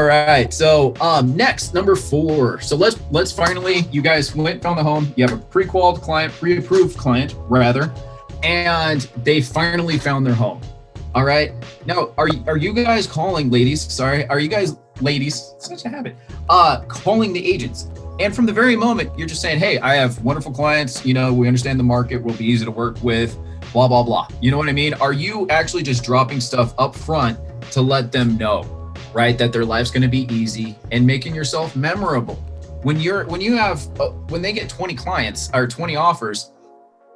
right. So next, number 4. So let's finally, you guys went, found the home. You have a pre-qualified client, pre-approved client rather, and they finally found their home. All right. Now, are you guys calling, ladies? Sorry, are you guys, ladies? Such a habit. Calling the agents, and from the very moment you're just saying, hey, I have wonderful clients. You know, we understand the market. We'll be easy to work with. Blah blah blah. You know what I mean? Are you actually just dropping stuff up front to let them know, right, that their life's going to be easy and making yourself memorable? When they get 20 clients or 20 offers,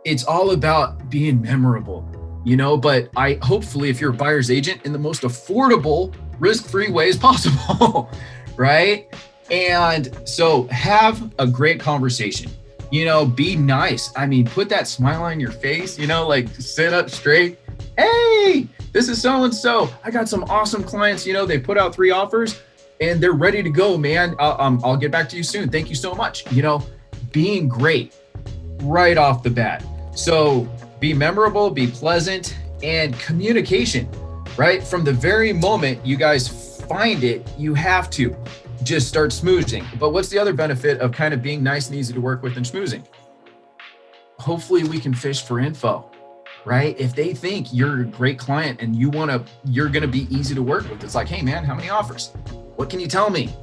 it's all about being memorable, you know. But hopefully, if you're a buyer's agent, in the most affordable, risk-free ways possible, right? And so have a great conversation. You know, be nice. I mean, put that smile on your face, you know, like sit up straight. Hey, this is so-and-so. I got some awesome clients. You know, they put out 3 offers and they're ready to go, man. I'll get back to you soon. Thank you so much. You know, being great right off the bat. So be memorable, be pleasant, and communication, right? From the very moment you guys find it, you have to just start schmoozing. But what's the other benefit of kind of being nice and easy to work with and schmoozing? Hopefully we can fish for info, right? If they think you're a great client and you're going to be easy to work with, it's like, hey man, how many offers? What can you tell me?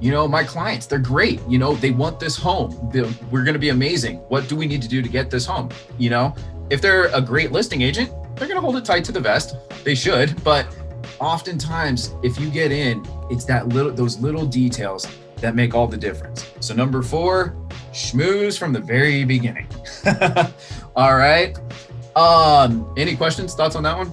You know, my clients, they're great. You know, they want this home. We're going to be amazing. What do we need to do to get this home? You know, if they're a great listing agent, they're going to hold it tight to the vest. They should, but oftentimes if you get in, it's those little details that make all the difference. So number 4, schmooze from the very beginning. All right. Any questions, thoughts on that one?